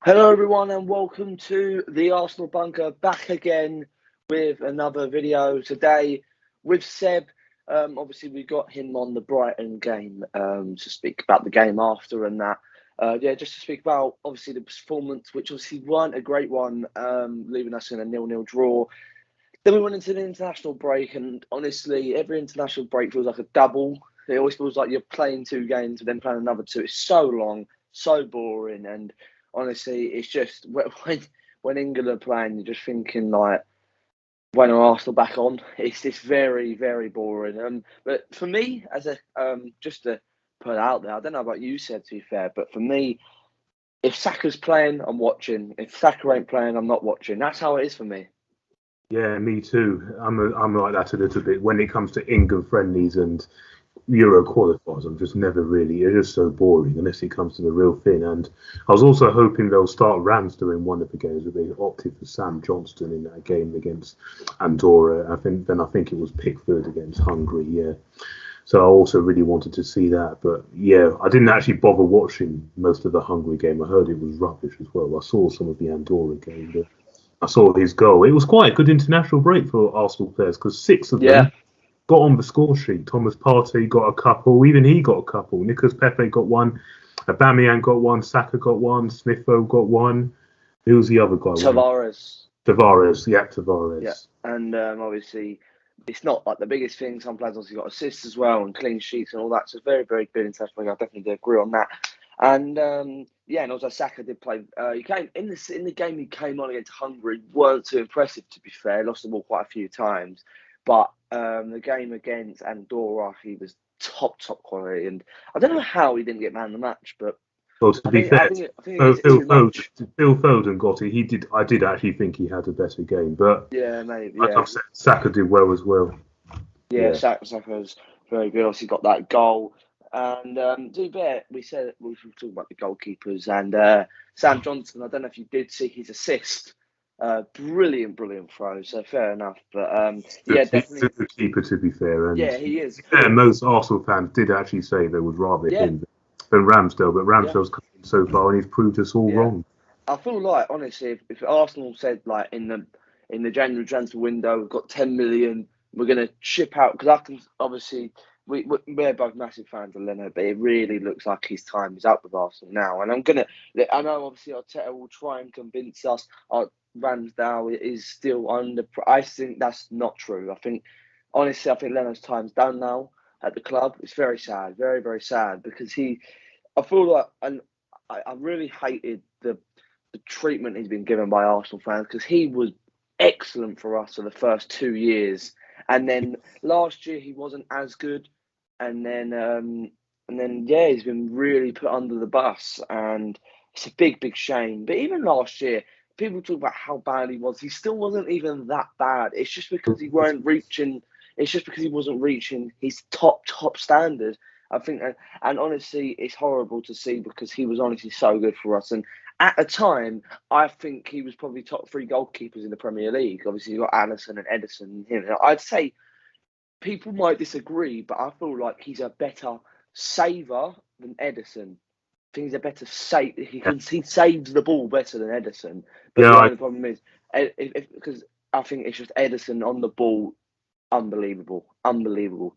Hello, everyone, and welcome to the Arsenal Bunker. Back again with another video today with Seb. Obviously, we got him on the Brighton game to speak about the game after and that. Just to speak about obviously the performance, which obviously weren't a great one, leaving us in a 0-0 draw. Then we went into the international break, and honestly, every international break feels like a double. It always feels like you're playing two games and then playing another two. It's so long, so boring, and honestly, it's just when England are playing, you're just thinking like, when are Arsenal back on? It's just very, very boring. But for me, as a just to put it out there, I don't know about you, Seb, to be fair, but for me, if Saka's playing, I'm watching. If Saka ain't playing, I'm not watching. That's how it is for me. Yeah, me too. I'm like that a little bit when it comes to England friendlies and Euro qualifiers. I'm just never really. It's just so boring unless it comes to the real thing. And I was also hoping they'll start Ramsdale in one of the games, but they opted for Sam Johnston in that game against Andorra. I think it was Pickford against Hungary. Yeah. So I also really wanted to see that, but yeah, I didn't actually bother watching most of the Hungary game. I heard it was rubbish as well. I saw some of the Andorra game, but I saw his goal. It was quite a good international break for Arsenal players because six of Yeah. them got on the score sheet. Thomas Partey got a couple. Even he got a couple. Nicolas Pepe got one. Aubameyang got one. Saka got one. Smith-Rowe got one. Who was the other guy? Tavares. Tavares. Yeah, Tavares. Yeah, and obviously, it's not like the biggest thing. Some players obviously got assists as well and clean sheets and all that. So it's very, very good international. I definitely do agree on that. And and also Saka did play. He came in the game. He came on against Hungary. Weren't too impressive, to be fair. Lost the ball quite a few times, but the game against Andorra, he was top quality. And I don't know how he didn't get man of the match, but Well, to be fair, I think it is Phil too much. Foden got it. He did. I did actually think he had a better game, but Yeah, maybe. like Yeah, I've said, Saka did well as well. yeah, Yeah. Saka's very good. Obviously, got that goal. And to be fair, we were talking about the goalkeepers and Sam Johnson. I don't know if you did see his assist. Brilliant throw. So fair enough. But yeah, He's a definitely. good keeper, to be fair. And Yeah, to he is. be fair, most Arsenal fans did actually say they would rather Yeah, him than Ramsdale, but yeah, Ramsdale's come in so far and he's proved us all yeah. wrong. I feel like honestly, if Arsenal said like in the January transfer window, we've got 10 million, we're going to ship out because I can obviously we're both massive fans of Leno, but it really looks like his time is up with Arsenal now. And I know obviously Arteta will try and convince us Ramsdale is still under. I think that's not true. I think Leno's time's done now at the club. It's very sad, very very sad because I feel like and I really hated the treatment he's been given by Arsenal fans because he was excellent for us for the first 2 years, and then last year he wasn't as good, and then yeah, he's been really put under the bus, and it's a big shame. But even last year, people talk about how bad he was. He still wasn't even that bad. It's just because he weren't reaching. It's just because he wasn't reaching his top standard. I think, and honestly, it's horrible to see because he was honestly so good for us. And at a time, I think he was probably top three goalkeepers in the Premier League. Obviously, you've got Alisson and Edison and him. I'd say people might disagree, but I feel like he's a better saver than Edison. I think he's a better save. He saves the ball better than Edison. But Yeah, the I, only problem is, because I think it's just Edison on the ball, unbelievable,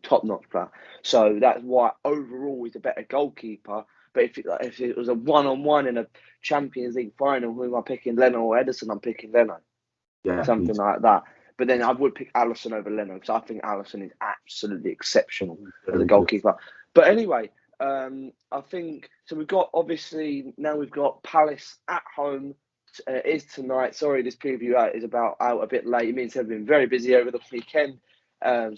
top notch player. So that's why overall he's a better goalkeeper. But if it was a one-on-one in a Champions League final, who am I picking, Leno or Edison? I'm picking Leno, yeah, me something like that. But then I would pick Alisson over Leno because I think Alisson is absolutely exceptional too. as a Very good. goalkeeper. But anyway, I think so. We've got Palace at home. It is tonight. Sorry, this preview is out a bit late. It means I've been very busy over the weekend.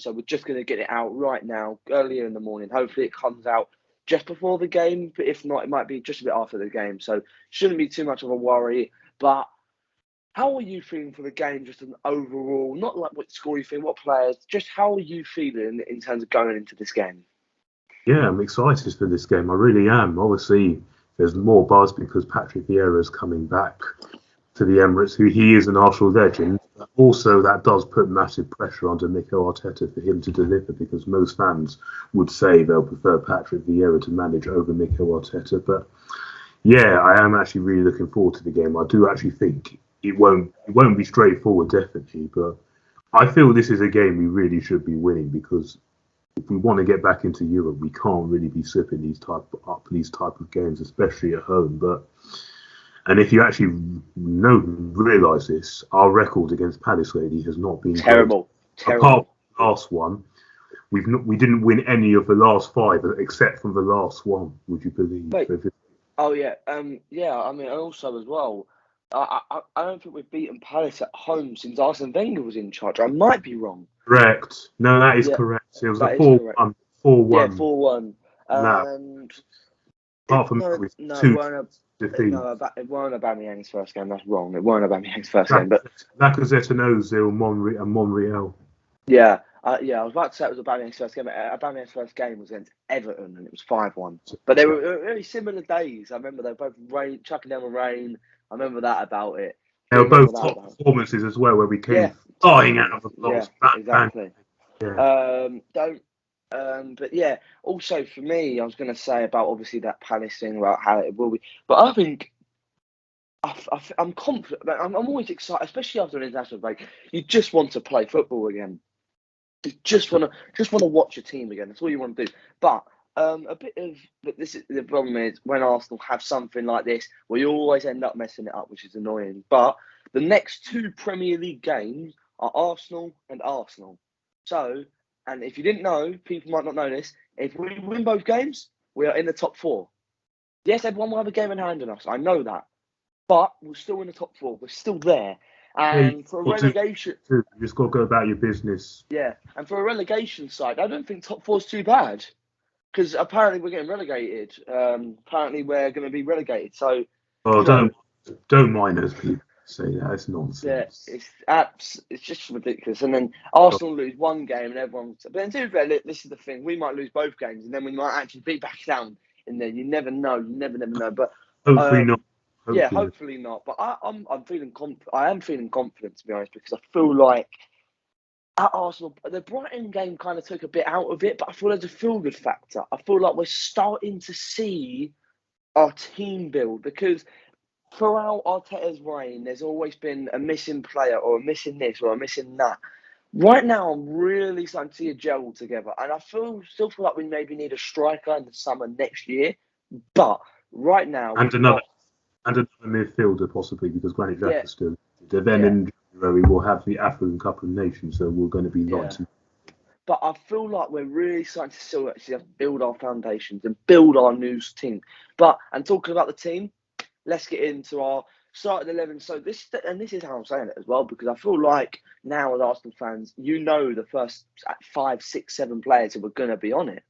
So we're just going to get it out right now, earlier in the morning. Hopefully, it comes out just before the game. But if not, it might be just a bit after the game. So shouldn't be too much of a worry. But how are you feeling for the game, just an overall, not like what score you think, what players, just how are you feeling in terms of going into this game? Yeah, I'm excited for this game. I really am. Obviously, there's more buzz because Patrick Vieira is coming back to the Emirates, who he is an Arsenal legend. Also, that does put massive pressure onto Mikel Arteta for him to deliver because most fans would say they'll prefer Patrick Vieira to manage over Mikel Arteta. But Yeah, I am actually really looking forward to the game. I do actually think it won't be straightforward, definitely, but I feel this is a game we really should be winning because if we want to get back into Europe, we can't really be slipping these type of games, especially at home. And if you actually realize this, our record against Palace lately has not been great. Terrible, Apart terrible. from the last one, we didn't win any of the last five except from the last one. Would you believe? Wait. Oh yeah. Yeah. I mean, and also as well, I don't think we've beaten Palace at home since Arsene Wenger was in charge. I might be wrong. Correct. No, that is Yeah, correct. It was a that is correct. 4-1, four Yeah, one 4-1. lap. And Apart from that, no, with no, it two weren't defeats. it weren't Aubameyang's first game. That's wrong. It weren't Aubameyang's first game. But Lacazette and Ozil, and Monreal. yeah, I was about to say it was Aubameyang's first game. But Aubameyang's first game was against Everton, and it was 5-1. But they were very similar days. I remember they were both chucking down the rain. I remember that about it. They Do were remember both that top about it. performances as well, where we Yeah, came top flying out of the performances. Yeah, blocks. Bang, bang. exactly. Yeah. Don't. But yeah. Also for me, I was going to say about obviously that Palace thing about how it will be. But I think I'm confident. I'm always excited, especially after an international break. You just want to play football again. You just want to watch your team again. That's all you want to do. But but this is the problem is when Arsenal have something like this, we always end up messing it up, which is annoying. But the next two Premier League games are Arsenal and Arsenal. So, and if you didn't know, people might not know this. If we win both games, we are in the top four. Yes, everyone will have a game in hand on us. I know that, but we're still in the top four. We're still there. Yeah, And for a relegation, you just got to go about your business. yeah, and for a relegation side, I don't think top four is too bad because apparently we're getting relegated. Apparently we're going to be relegated. So, Oh, you know, don't mind those people say that. It's yeah, nonsense. it's just ridiculous. And then Arsenal lose one game and everyone. But then to be fair, this is the thing: we might lose both games, and then we might actually be back down in there. You never know. You never know. But Hopefully not. um, yeah, Hopefully not. hopefully not. But I'm feeling I am feeling confident to be honest because I feel like at Arsenal, the Brighton game kind of took a bit out of it, but I feel there's a feel good factor. I feel like we're starting to see our team build because throughout Arteta's reign, there's always been a missing player or a missing this or a missing that. Right now, I'm really starting to see a gel together, and I still feel like we maybe need a striker in the summer next year. But right now, And we've another got and another midfielder possibly because Granit yeah, Xhaka still. Then yeah, in January we'll have the African Cup of Nations, so we're going to be yeah. lights. But I feel like we're really starting to still actually build our foundations and build our new team. And talking about the team, let's get into our starting 11. So this is how I'm saying it as well because I feel like now as Arsenal fans, you know the first 5, 6, 7 players who are going to be on it.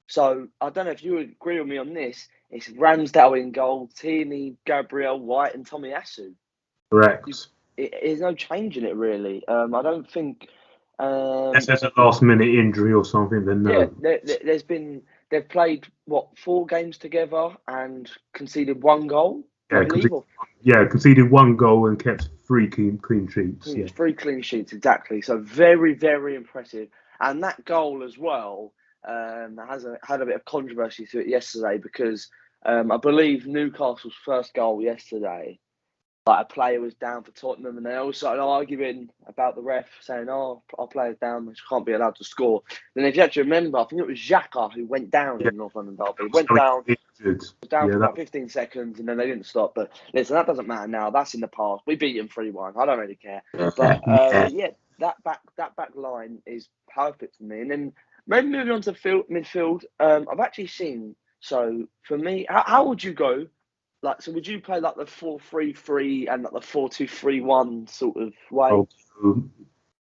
So I don't know if you agree with me on this. It's Ramsdale in goal, Tierney, Gabriel, White, and Tomiyasu. Correct. There's no change in it really. I don't think. Unless there's a last minute injury or something, then Yeah, no. they've played what 4 games together and conceded 1 goal, I Yeah, believe, or conceded one goal and kept three clean sheets. Yeah. 3 clean sheets exactly. So very very impressive, and that goal as well had a bit of controversy to it yesterday because I believe Newcastle's first goal yesterday. Like a player was down for Tottenham, and they all started arguing about the ref, saying, "Oh, our player's down, which can't be allowed to score." Then, if you actually remember, I think it was Xhaka who went down Yeah. in North London Derby. Went down, Injured. was down for Yeah, about 15 seconds, and then they didn't stop. But listen, that doesn't matter now. That's in the past. We beat them 3-1. I don't really care. But yeah, that back line is perfect for me. And then maybe moving on to midfield. I've actually seen. So for me, how would you go? Like, so would you play like the 4-3-3 and like the 4-2-3-1 sort of way? oh,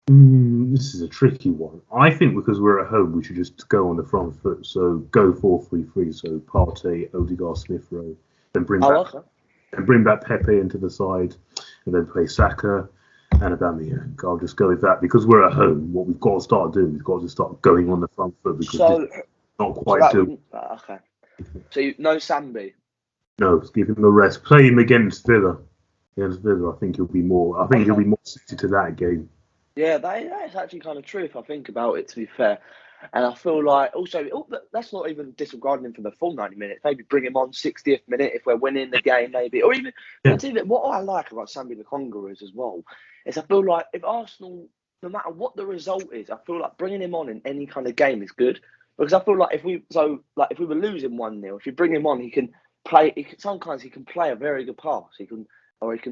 this is a tricky one. I think because we're at home, we should just go on the front foot. So go 4-3-3. So Partey, Odegaard, Smith Rowe, then Oh, okay. bring back Pepe into the side, and then play Saka and Aubameyang. I'll just go with that because we're at home. What we've got to start doing, we've got to start going on the front foot because this So, is not so quite that doing. would okay. So no Sambi. No, give him a rest. Play him against Villa. Against Villa, I think he'll be more. Okay. Suited to that game. Yeah, that is actually kind of true if I think about it. To be fair, And I feel like also, that's not even disregarding him for the full 90 minutes. Maybe bring him on 60th minute if we're winning the game, maybe. Or even, Yeah. what I like about Sambi Lokonga is as well, is I feel like if Arsenal, no matter what the result is, I feel like bringing him on in any kind of game is good. Because I feel like if we were losing 1-0, if you bring him on, he can play. Sometimes he can play a very good pass. He can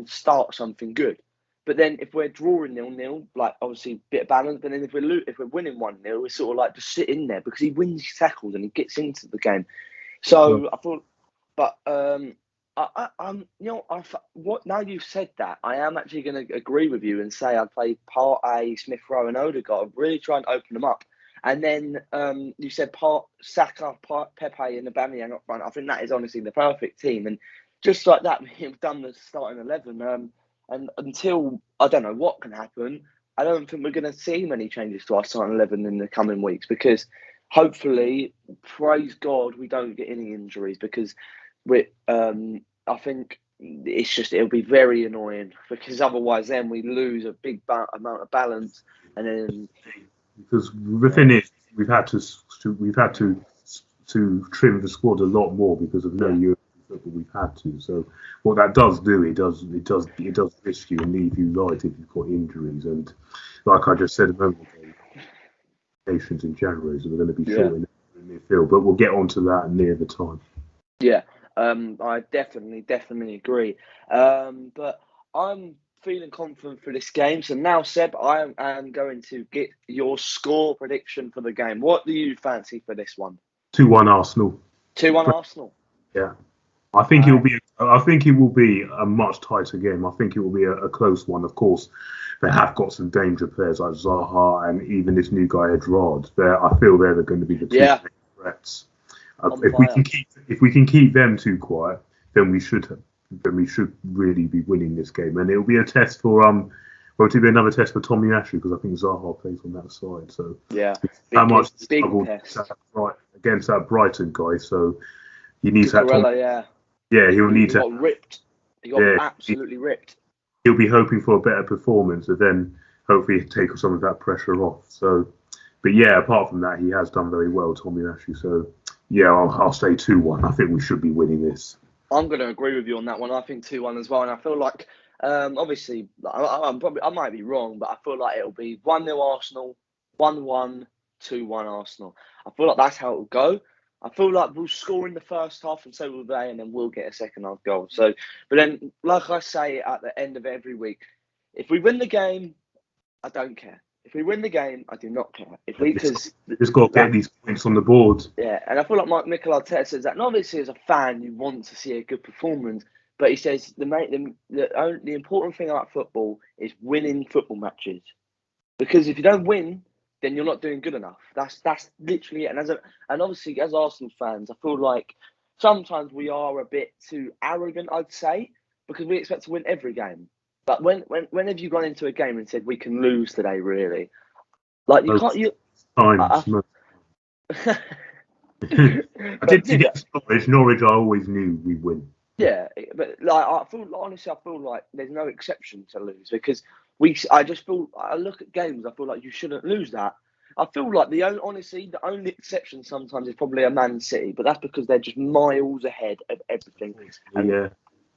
start something good. But then if we're drawing 0-0, like obviously a bit of balance. But then if we're winning 1-0, we're sort of like just sit in there because he wins his tackles and he gets into the game. So I thought, but what now you've said that, I am actually going to agree with you and say I'd play Partey, Smith Rowe, and Odegaard. Really try and open them up. And then you said Saka, Pepe, and Aubameyang up front. I think that is honestly the perfect team. And just like that, we've done the starting 11. And until I don't know what can happen, I don't think we're going to see many changes to our starting 11 in the coming weeks because hopefully, praise God, we don't get any injuries because I think it'll be very annoying because otherwise then we lose a big amount of balance and then. Because the thing is, we've had to trim the squad a lot more because of no European football. We've had to. So what that does do, it does risk you and leave you light if you've got injuries. And like I just said a moment ago, patients in January, so we're going to be short in midfield. But we'll get onto that near the time. Yeah, I definitely agree. But I'm feeling confident for this game. So now, Seb, I am going to get your score prediction for the game. What do you fancy for this one? 2-1 Arsenal. 2-1 Arsenal. Yeah, I think it will be. I think it will be a much tighter game. I think it will be a close one. Of course, they have got some danger players like Zaha and even this new guy Edouard. I feel they're going to be the two main threats. If we can keep them too quiet, then we should really be winning this game, and it'll be a test for it'll be another test for Tommy Ashley because I think Zaha plays on that side. So how much struggled against that Brighton guy, so he needs that. He'll need to. He got ripped. He got absolutely ripped. He'll be hoping for a better performance, and then hopefully take some of that pressure off. So, but apart from that, he has done very well, Tommy Ashley. So. Yeah, I'll say 2-1. I think we should be winning this. I'm going to agree with you on that one. I think 2-1 as well. And I feel like, obviously, I might be wrong, but I feel like it'll be 1-0 Arsenal, 1-1, 2-1 Arsenal. I feel like that's how it'll go. I feel like we'll score in the first half and so will they, and then we'll get a second half goal. So, but then, like I say at the end of every week, if we win the game, I don't care. If we win the game, I do not care. Just got to get these points on the board. Yeah, and I feel like Mikel Arteta says that. And obviously, as a fan, you want to see a good performance, but he says the important thing about football is winning football matches. Because if you don't win, then you're not doing good enough. That's literally it. And obviously, as Arsenal fans, I feel like sometimes we are a bit too arrogant, I'd say, because we expect to win every game. But when have you gone into a game and said we can lose today? Really, like you can't. I did against Norwich. Norwich, I always knew we'd win. Yeah, but like I feel like there's no exception to lose because I look at games. I feel like you shouldn't lose that. I feel like the only exception sometimes is probably a Man City, but that's because they're just miles ahead of everything. And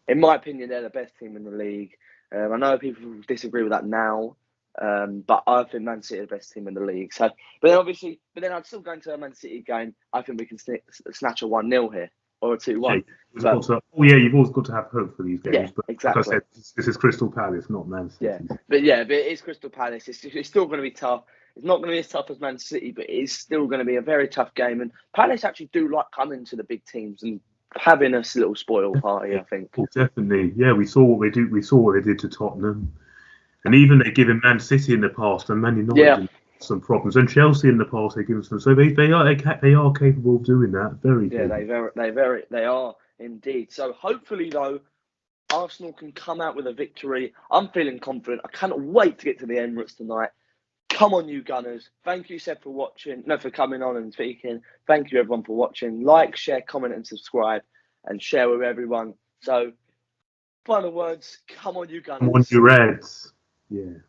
in my opinion, they're the best team in the league. I know people disagree with that now, but I think Man City are the best team in the league. So, but then I'd still go into a Man City game. I think we can snatch a 1-0 here or a 2-1. You've always got to have hope for these games. Yeah, but exactly. Like I said, this is Crystal Palace, not Man City. But it is Crystal Palace. It's still going to be tough. It's not going to be as tough as Man City, but it is still going to be a very tough game. And Palace actually do like coming to the big teams and having a little spoil party, I think. Oh, definitely. Yeah, we saw what they do. We saw what they did to Tottenham, and even they've given Man City in the past and Man United some problems, and Chelsea in the past they've given some. So they are capable of doing that. They are indeed. So hopefully, though, Arsenal can come out with a victory. I'm feeling confident. I cannot wait to get to the Emirates tonight. Come on, you Gunners. Thank you, Seb, for coming on and speaking. Thank you, everyone, for watching. Like, share, comment, and subscribe, and share with everyone. So, final words. Come on, you Gunners. Come on, you Reds. Yeah.